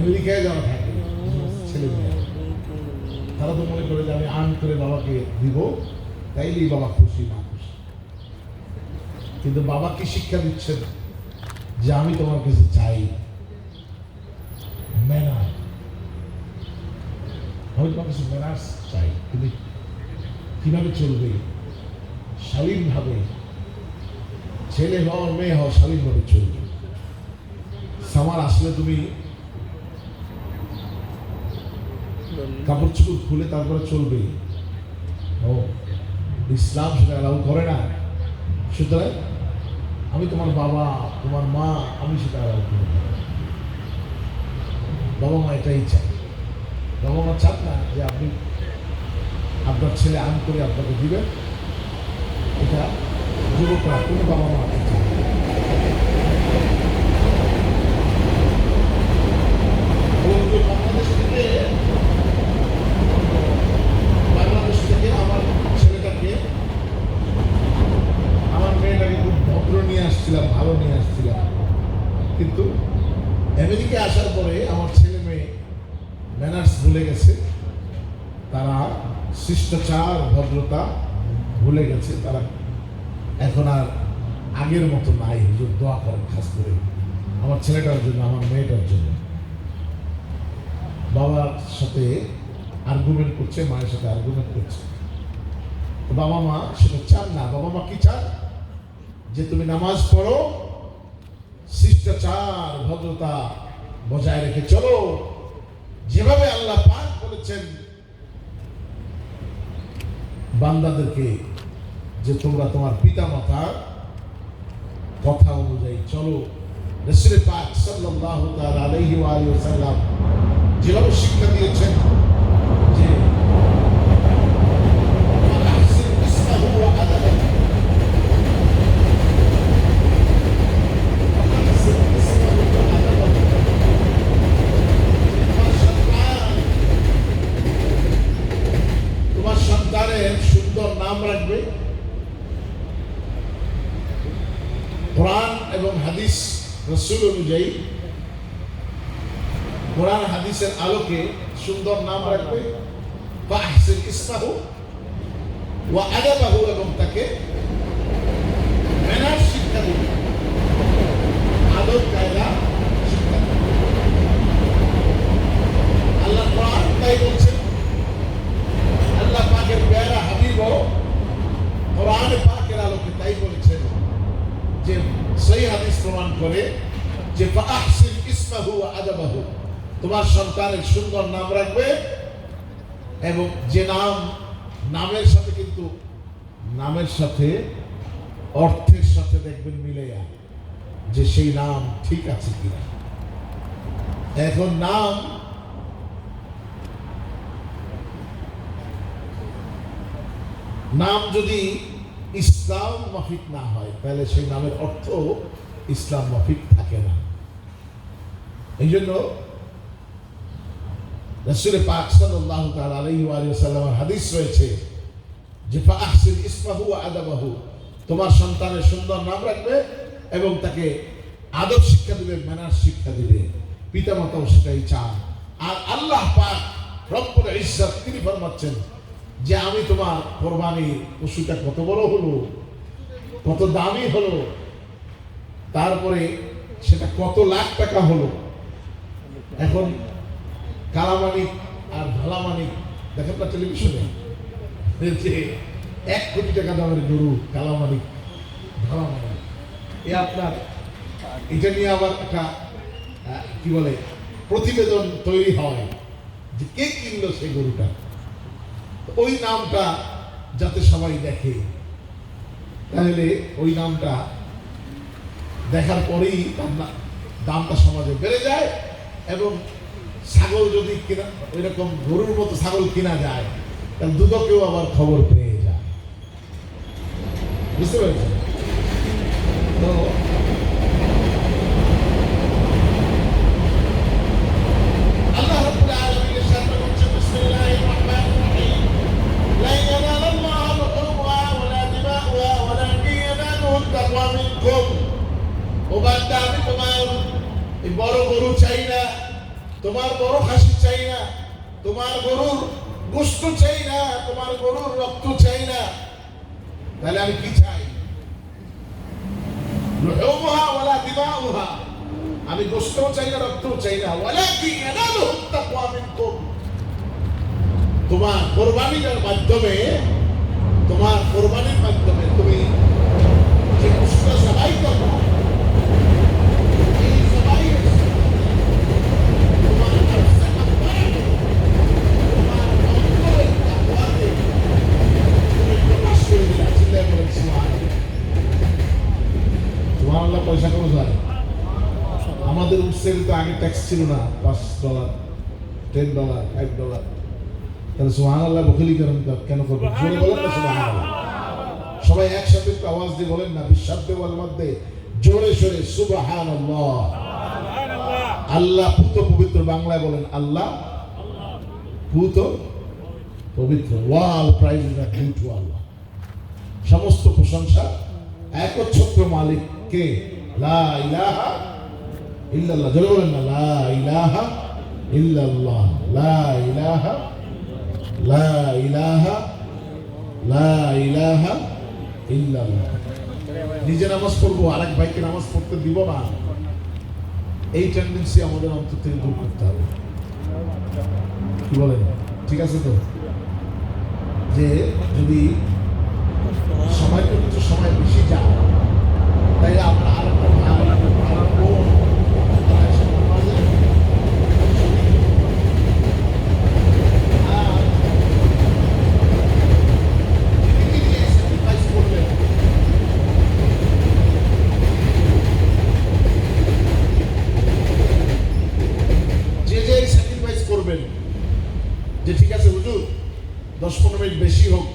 আমেরিকায় যারা থাকে ছেলে মেয়ে, তারা তো মনে করে যে আমি আর্ন করে বাবাকে দিব, তাইলেই বাবা খুশি না খুশি। কিন্তু বাবা কি শিক্ষা দিচ্ছেন যে আমি তোমার কাছে চাই ম্যানার, আমি তোমার কাছে ম্যানার্স চাই। তুমি কিভাবে চলবে শালীনভাবে, ছেলে হও মেয়ে হও শালীনভাবে চলবে। সামার আসলে তুমি কাপড় চোপড় খুলে তারপরে চলবে, ও ইসলাম সেটা অ্যালাউ করে না। সুতরাং আমি তোমার বাবা তোমার মা, আমি সেটা অ্যালাউ করি না। বাবা মা এটাই চাই। বাবা মা চান না যে আপনি আপনার ছেলে আইন করে আপনাকে দিবেন, এটা যুবকরা কোনো বাবা মা চান না। বাংলাদেশ থেকে আমার ছেলেটাকে আমার মেয়েটাকে খুব ভদ্র নিয়ে আসছিলাম, ভালো নিয়ে আসছিলাম, কিন্তু আমেরিকায় আসার পরে আমার ছেলে মেয়ে ম্যানার্স ভুলে গেছে, তারা শিষ্টাচার ভদ্রতা ভুলে গেছে। তারা এখন আর আগের মতো নাই। হুজুর দোয়া করেন খাস করে আমার ছেলেটার জন্য, আমার মেয়েটার জন্য। বাবার সাথে আর্গুমেন্ট করছে, মায়ের সাথে আর্গুমেন্ট করছে। বাবা মা সেটা চান না। বাবা মা কি চান যে তুমি নামাজ পড়ো, শিষ্টাচার ভদ্রতা বজায় রেখে চলো, যেভাবে আল্লাহ পাক বলেছেন বান্দাদেরকে যে তোমরা তোমার পিতা মাতার কথা অনুযায়ী চলো। রাসূল পাক সাল্লাল্লাহু তাআলা আলাইহি ওয়া আলিহি ওয়াসাল্লাম যেভাবে শিক্ষা দিয়েছেন যে তোমার সন্তানের সুন্দর নাম রাখবে। কোরআন এবং হাদিস রাসূল অনুযায়ী, কোরআন হাদিসের আলোকে সুন্দর নাম রাখবে। ফাহসিন ইসমাহু ওয়া আদাবাহু, এবং তাকে ম্যানার শিক্ষা দিবে, আদব কায়দা শিক্ষা দিবে। আল্লাহ কোরআন তাই বলছেন, আল্লাহ পাকের প্যারা হাবিব কোরআন পাকের আলোকে তাই বলেছেন যে সহিহ হাদিস প্রমাণ করে যে ফাহসিন ইসমাহু ওয়া আদাবাহু, তোমার সন্তানের সুন্দর নাম রাখবে, এবং যে নামের সাথে কিন্তু নামের সাথে অর্থের সাথে দেখবেন মিলেয়া যে সেই নাম ঠিক আছে কিনা। এখন নাম যদি ইসলাম মাফিক না হয় তাহলে সেই নামের অর্থ ইসলাম মাফিক থাকে না। এই জন্য রাসূল পাক সাল্লাল্লাহু তাআলা আলাইহি ওয়া সাল্লামের হাদিস রয়েছে যে ফাহসিন ইসমাহু ওয়া আদাবাহু, তোমার সন্তানের সুন্দর নাম রাখবে এবং তাকে আদব শিক্ষা দিবে, ম্যানার শিক্ষা দিবে। পিতামাতাও সেটাই চান। আর আল্লাহ পাক রব্বুল ইজ্জত তিনি ফরমাচ্ছেন যে আমি তোমার কোরবানির পশুটা কত বড় হলো, কত দামি হলো, তারপরে সেটা কত লাখ টাকা হলো। এখন কালামানিক আর ভালামানিক দেখেন না টেলিভিশনে, যে 1 কোটি টাকা দামের গরু কালামানিক ভালামানিক, এ আপনার এটা নিয়ে আবার একটা কি বলে প্রতিবেদন তৈরি হয় যে কে কিনলো সেই গরুটা। ওই নামটা যাতে সবাই দেখে, তাহলে ওই নামটা দেখার পরেই দামটা সমাজে বেড়ে যায়। এবং ছাগল যদি কিনা ওইরকম গরুর মতো ছাগল কিনা যায় তাহলে দুদকেও আবার খবর পেয়ে যায়। বুঝতে পেরেছেন? তো আল্লাহ রাব্বুল আলামিনের সাথে বলছে বিসমিল্লাহির রহমানির রহিম, লা ইয়ানালাল্লাহু লুহুমুহা ওয়ালা দিমাউহা ওয়ালাকিন ইয়ানালুহু তাকওয়া মিনকুম। ও বান্দা, আমি তোমার এই বড় গরু চাই না, তোমার বড় খাসি চাই না, তোমার গরুর গোশত চাই না, তোমার গরুর রক্ত চাই না, তাহলে আমি কি চাই? লুহুমুহা ওয়ালা দিমাউহা, আমি গোশতও চাই না, রক্তও চাই না। ওয়ালাকিন ইয়ানালুহুত তাকওয়া মিনকুম, তোমার কোরবানির মাধ্যমে, তোমার কোরবানির মাধ্যমে তুমি যে গোশত জবাই করো, এই জবাইয়ের তোমার নফসে আম্মারা, তোমার অন্তরের তাকওয়াকে তুমি প্রকাশ করে দিলা। চিল্লায়ে বলেন সুবহানাল্লাহ। সুবহানাল্লাহ। পয়সা কত যায়? আমাদের উঠছে তো আগে ট্যাক্স ছিল না, $5, $10, $5। তাহলে সুবহানাল্লাহ বখিলিকরণ কেন করবেন? জোরে বলেন না সুবহানাল্লাহ। সবাই একসাথে একটু আওয়াজ দিয়ে বলেন না, বিশ্বব্দে ওয়াল মধ্যে জোরে সোরে সুবহানাল্লাহ। আল্লাহ পুত পবিত্র। বাংলায় বলেন আল্লাহ পুত পবিত্র। ওয়াল প্রাইজ ডিউ টু আল্লাহ। সমস্ত প্রশংসা একচ্ছত্র মালিক কে? লা ইলাহা ইল্লাল্লাহ। জোরে বলেন না, লা ইলাহা ইল্লাল্লাহ, লা ইলাহা, লা ইলাহা, লা ইলাহা ইল্লাল্লাহ। নিজে নামাজ পড়বো, আরেক ভাইকে নামাজ পড়তে দিব না, এই টেন্ডেন্সি আমাদের অন্তর থেকে দূর করতে হবে। কি বলেন? ঠিক আছে তো? যে যদি সময় তো কিছু সময় বেশি যায়, তাই আমরা আরেকটা ভাই আর বোন যে ঠিক আছে হুজুর 10-15 মিনিট বেশি হোক,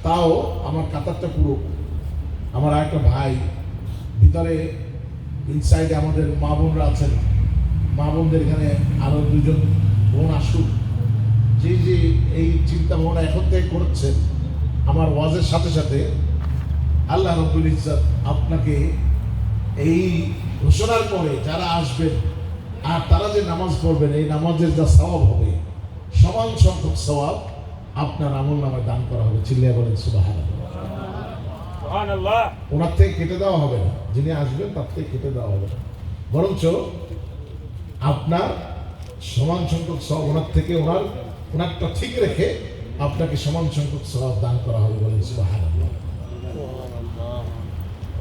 তাও আমার কাতারটা পুরো। আমার আরেকটা ভাই ভিতরে ইনসাইডে আমাদের মা বোনরা আছেন, মা বোনদের এখানে আরো 2জন বোন আসুক, যে যে এই চিন্তা ভাবনা এখন থেকে করছেন, আমার ওয়াজের সাথে সাথে আল্লাহ রাব্বুল ইজ্জত আপনাকে এই ঘোষণার পরে যারা আসবেন আর তারা যে নামাজ পড়বেন, এই নামাজের যা সওয়াব হবে, সমান সংখ্যক সওয়াব আপনার আমলনামায় দান করা হবে। চিল্লায়ে বলেন সুবহানাল্লাহ। ওনার থেকে কেটে দেওয়া হবে না, যিনি আসবেন তার থেকে কেটে দেওয়া হবে না, বরঞ্চ আপনার সমান সংখ্যক সওয়াব ওনার থেকে, ওনারটা ঠিক রেখে আপনাকে সমান সংখ্যক সওয়াব দান করা হবে। বলেন সুবহানাল্লাহ।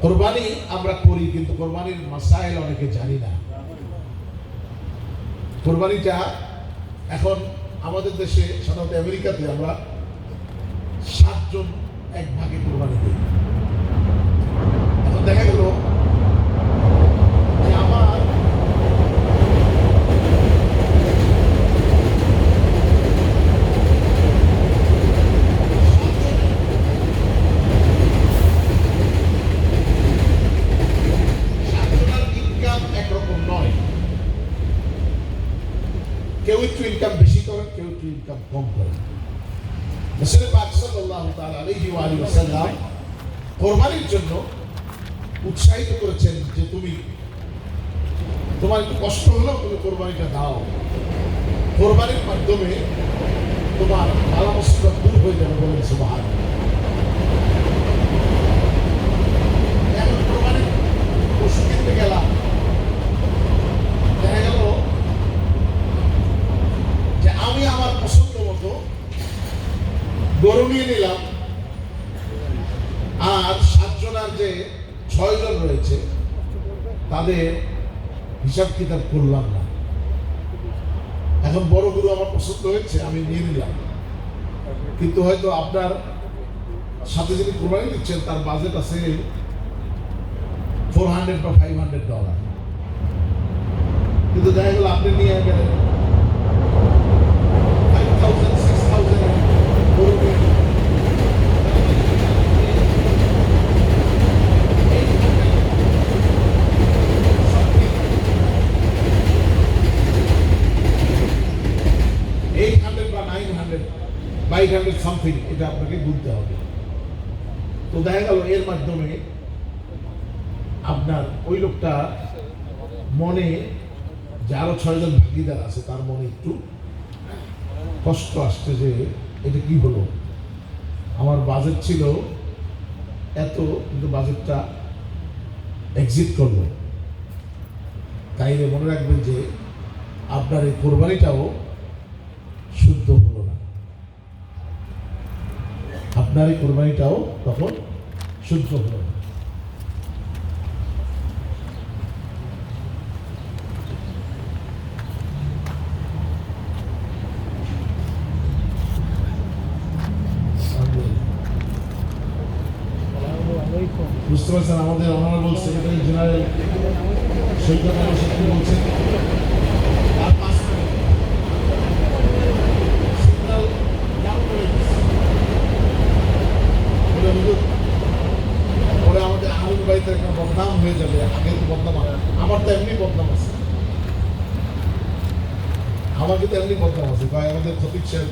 কোরবানি আমরা করি, কিন্তু কোরবানির মাসাইল অনেকে জানি না। কোরবানিটা এখন আমাদের দেশে, সাধারণত আমেরিকাতে আমরা 7 জন এক ভাগে কোরবানি দিই। এখন দেখা গেল যে আমার ইনকাম একরকম নয়। কেউ একটু ইনকাম বেশি করেন, কেউ একটু ইনকাম কম করেন। রাসূল পাক সাল্লাল্লাহু তাআলা আলাইহি ওয়া আলিহি ওয়াসাল্লাম কোরবানির জন্য উৎসাহিত করেছেন যে তোমার একটু কষ্ট হলেও তুমি কোরবানিটা দাও। কোরবানির মাধ্যমে তোমার বালা মুসিবত দূর হয়ে যাবে। বলেন সুবহানাল্লাহ। এখন কোরবানির পশু কিনতে গেলাম, দেখা গেল যে আমি আমার পছন্দ মতো গরু নিয়ে নিলাম, আর 7 জনের যে 6 জন রয়েছে তাদের হিসাব কিতাব করলাম না। এখন বড় গরু আমার পছন্দ হয়েছে, আমি নিয়ে নিলাম, কিন্তু হয়তো আপনার সাথে যিনি কোরবানি দিচ্ছেন তার বাজেট আছে $400 বা $500, কিন্তু দেখা গেল আপনি নিয়ে গেলেন 5,000 6,000 গরু নিয়ে। সামথিং এটা আপনাকে বুঝতে হবে। তো দেখা গেল এর মাধ্যমে আপনার ওই লোকটা মনে যে আরো 6 জন ভাগিদার আছে, তার মনে একটু কষ্ট আসছে যে এটা কি হলো, আমার বাজেট ছিল এত, কিন্তু বাজেটটা এক্সিট করলো। তাইলে মনে রাখবেন যে আপনার এই কোরবানিটাও শুদ্ধ হলো না, আপনার এই কোরবানিটাও তখন শুদ্ধ হলো না। বুঝতে পারছেন, আমাদের অনারেবল সেক্রেটারি জেনারেল সৈকত আলী সাহেব বলছেন আর 5 মিনিট সিগন্যাল ডাউন করে দিচ্ছে। পরে আমাদের আহুল বাড়িতে একটা বদনাম হয়ে যাবে। আগে তো বদনাম, আমার তো এমনি বদনাম আছে, আমাকে তো এমনি বদনাম আছে। ভাই আমাদের খতিব সাহেব,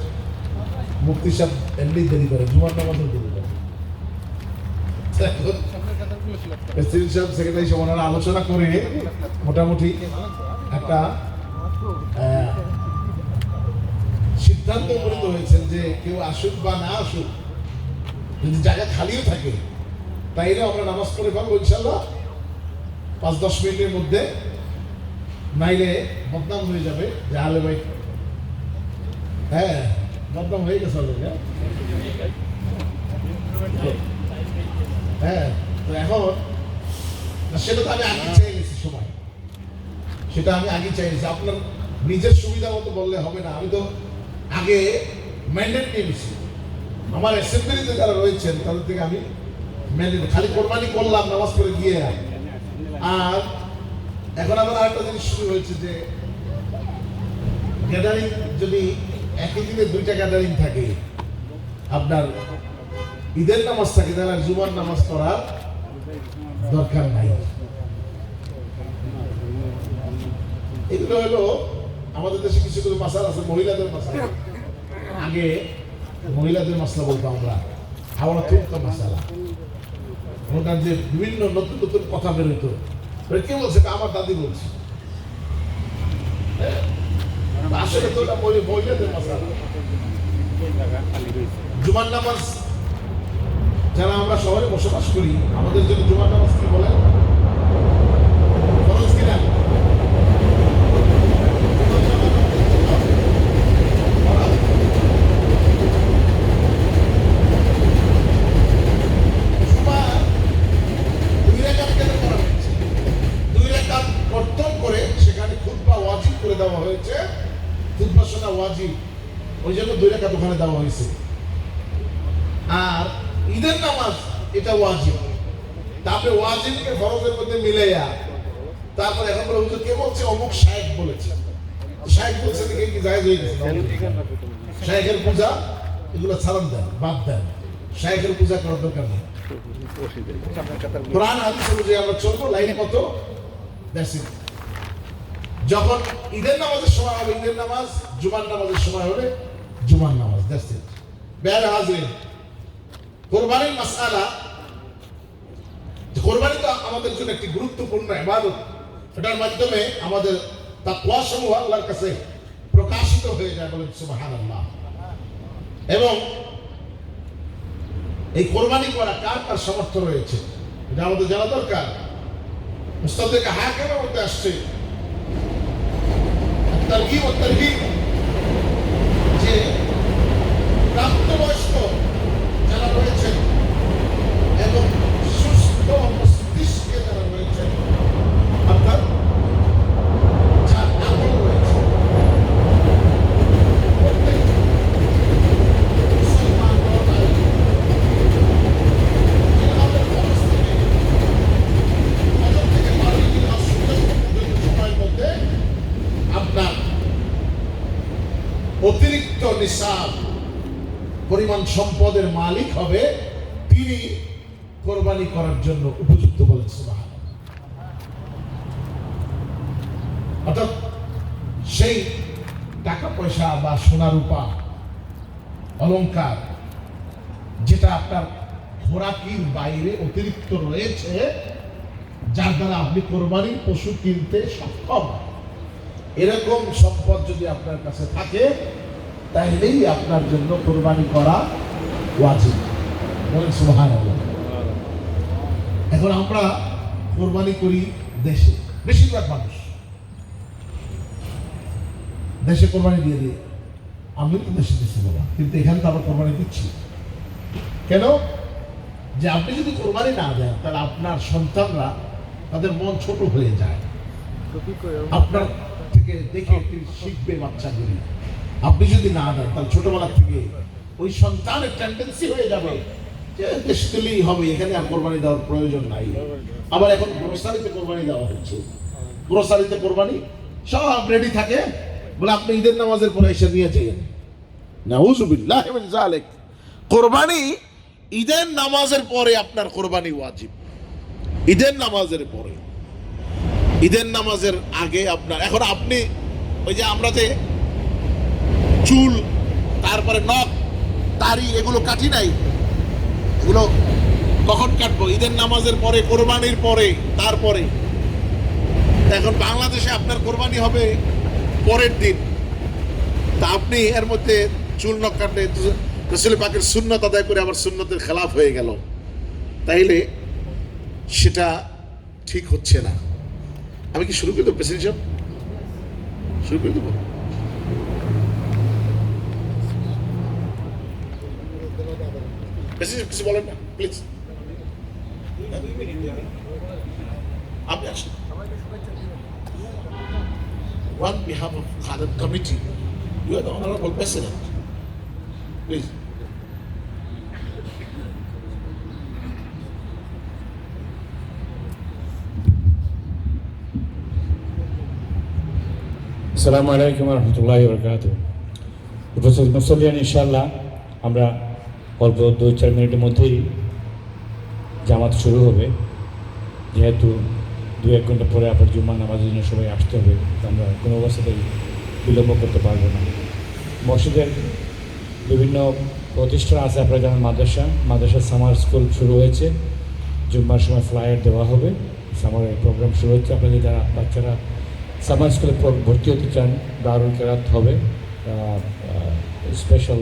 মুফতি সাহেব এমনি দেরি করে, জুমার নামাজও দেরি করে। সেক্রেটারি সাহেব ওনারা আলোচনা করে মোটামুটি একটা সিদ্ধান্ত উপনীত হয়েছেন যে কেউ আসুক বা না আসুক, যদি জায়গা খালিও থাকে তাইলে আমরা নামাজ পড়ে পাবো ইনশাল্লাহ 5-10 মিনিটের মধ্যে। নাইলে বদনাম হয়ে যাবে যে আলে ভাই, হ্যাঁ বদনাম হয়ে গেছে অলরেডি। হ্যাঁ, তো এখন সেটা তো আমি আগে চাই গেছি সময়, সেটা আমি আগে চাই গেছি। আপনার নিজের সুবিধা মতো বললে হবে না। আমি তো আগে ম্যান্ডেট নিয়ে নিয়েছি, আমার অ্যাসেম্বলিতে যারা রয়েছেন তাদের থেকে আমি ম্যান্ডেট, খালি কোরবানি করলাম নামাজ পড়ে গিয়ে। আর এখন আমার আরেকটা জিনিস শুরু হয়েছে যে গ্যাদারিং, যদি একই দিনে 2টা গ্যাদারিং থাকে, আপনার ঈদের নামাজ থাকে, তাহলে জুমার নামাজ পড়ার দরকার নাই। এগুলো হলো আমাদের দেশে কিছু কিছু মাসালা আছে, মহিলাদের মাসালা। আগে মহিলাদের মাসলা বলতাম আমরা তুলতো মাসালা, ওনার যে বিভিন্ন নতুন নতুন কথা বেরোতো। কে বলছে? আমার দাদি বলছে। আসলে তো মহিলাদের মাসালা। জুমার নামাজ যারা আমরা শহরে বসবাস করি, আমাদের জন্য জুমার নামাজ কি বলেন? ফরজ কিনা? দেওয়া হয়েছে, খুতবা শোনা ওয়াজিব, ওই জন্য 2 রাকাত ওখানে দেওয়া হয়েছে। আর ঈদের নামাজ এটা ওয়াজিব, তারপরে ওয়াজিবকে ফরজের মধ্যে মিলাইয়া তারপর এখন বলে হুজুর কে বলছে? অমুক শায়েখ বলেছে। শায়েখ বলছে দেখে কি জায়েজ হয়ে গেছে? শায়েখের পূজা এগুলো ছাড়ান দেন, বাদ দেন, শায়েখের পূজা করার দরকার নেই। কোরআন হাদিস অনুযায়ী আমরা চলবো, লাইন কত? যখন ঈদের নামাজের সময় হবে ঈদের নামাজ, জুমার নামাজের সময় হলে জুমার নামাজ। That's it. বেয়ারে হাজির, কোরবানির মাসআলা, কোরবানি তো আমাদের জন্য একটি গুরুত্বপূর্ণ ইবাদত। এটার মাধ্যমে আমাদের তাকওয়া সমূহ আল্লাহর কাছে প্রকাশিত হয়ে যায়, বলেন সুবহানাল্লাহ। এবং এই কোরবানি করা কার কার সামর্থ্য রয়েছে এটা আমাদের জানা দরকার। মুস্তাদরিক হাকিমের মধ্যে আসছে তারগীব ও তারহিব, যে প্রাপ্তবয়স্ক যারা রয়েছেন এবং সুস্থ মস্তিষ্কে যারা রয়েছেন, অর্থাৎ যার আকল রয়েছে, প্রত্যেক মুসলমান সময়ের মধ্যে আপনার অতিরিক্ত নিসাব পরিমাণ সম্পদের মালিক হবে, তিনি কোরবানি করার জন্য উপযুক্ত, বলেন সুবহানাল্লাহ। অর্থাৎ সেই টাকা পয়সা বা সোনা রূপা অলংকার যেটা আপনার খোরাকির বাইরে অতিরিক্ত রয়েছে, যার দ্বারা আপনি কোরবানির পশু কিনতে সক্ষম, এরকম সম্পদ যদি আপনার কাছে থাকে তাহলেই আপনার জন্য কোরবানি করা ওয়াজিব। বলেন সুবহানাল্লাহ। এখন আমরা কোরবানি করি দেশে, বেশিরভাগ মানুষ দেশে কোরবানি দিয়ে দিই। আমি তো দেশে দিচ্ছি বাবা, কিন্তু এখানে তো আমরা কোরবানি দিচ্ছি কেন? যে আপনি যদি কোরবানি না দেন তাহলে আপনার সন্তানরা তাদের মন ছোট হয়ে যায়, আপনার থেকে দেখে শিখবে বাচ্চাগুলি। আপনি যদি না দেন তাহলে ছোটবেলা থেকে ওই সন্তানের টেন্ডেন্সি হয়ে যাবে যে দেশ দিলেই হবে, এখানে আর কোরবানি দেওয়ার প্রয়োজন নাই। আবার এখন গ্রোসারিতে কোরবানি দেওয়া হচ্ছে, গ্রোসারিতে কোরবানি সব রেডি থাকে, বলে আপনি ঈদের নামাজের পরে এসে নিয়ে যান। নাউযুবিল্লাহ মিন যালিক। কোরবানি ঈদের নামাজের পরে আপনার কোরবানি ওয়াজিব, ঈদের নামাজের পরে। ঈদের নামাজের আগে আপনার, এখন আপনি ওই যে আমরা যে চুল তারপরে নখ দাড়ি এগুলো কাটি নাই, এগুলো কখন কাটবো? ঈদের নামাজের পরে, কোরবানির পরে, তারপরে। এখন বাংলাদেশে আপনার কোরবানি হবে পরের দিন, তা আপনি এর মধ্যে চুল নখ কাটলে রাসূল পাকের সুন্নাত আদায় করে আবার সুন্নতের খেলাফ হয়ে গেল, তাইলে সেটা ঠিক হচ্ছে না। আমি কি শুরু করে দেবো প্রেসিডেন্ট সাহেব? শুরু করে দেবো? প্রেসিডেন্ট কিছু বলেন না প্লিজ, আপনি আসেন। On behalf of Khadim Committee, you are the Honorable President. Please. আসসালামু আলাইকুম ওয়া রাহমাতুল্লাহি ওয়া বারাকাতুহু। উপস্থিত মুসল্লিয়ান, ইনশাআল্লাহ আমরা অল্প 2-4 মিনিটের মধ্যেই জামাত শুরু হবে। যেহেতু 2-1 ঘন্টা পরে আবার জুম্মার নামাজের জন্য সবাই আসতে হবে, আমরা কোনো অবস্থাতেই বিলম্ব করতে পারবো না। মসজিদের বিভিন্ন প্রতিষ্ঠান আছে, আপনারা জানেন মাদ্রাসা সামার স্কুল শুরু হয়েছে, জুম্মার সময় ফ্লায়ার দেওয়া হবে, সামারের প্রোগ্রাম শুরু হচ্ছে। আপনাদের যারা বাচ্চারা সামার স্কুলে ভর্তি হতে চান, দারুল কেরাত হবে, স্পেশাল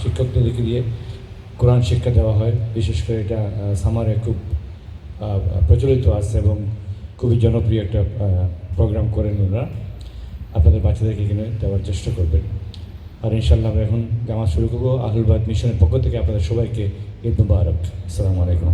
শিক্ষকদেরকে দিয়ে কোরআন শিক্ষা দেওয়া হয়। বিশেষ করে এটা সামারে খুব প্রচলিত আছে এবং খুবই জনপ্রিয় একটা প্রোগ্রাম করেন ওরা। আপনাদের বাচ্চাদেরকে এখানে দেওয়ার চেষ্টা করবেন। আর ইনশাআল্লাহ আমরা এখন জামাত শুরু করবো। আহলুল বায়ত মিশনের পক্ষ থেকে আপনাদের সবাইকে ঈদ মুবারক। আসসালামু আলাইকুম।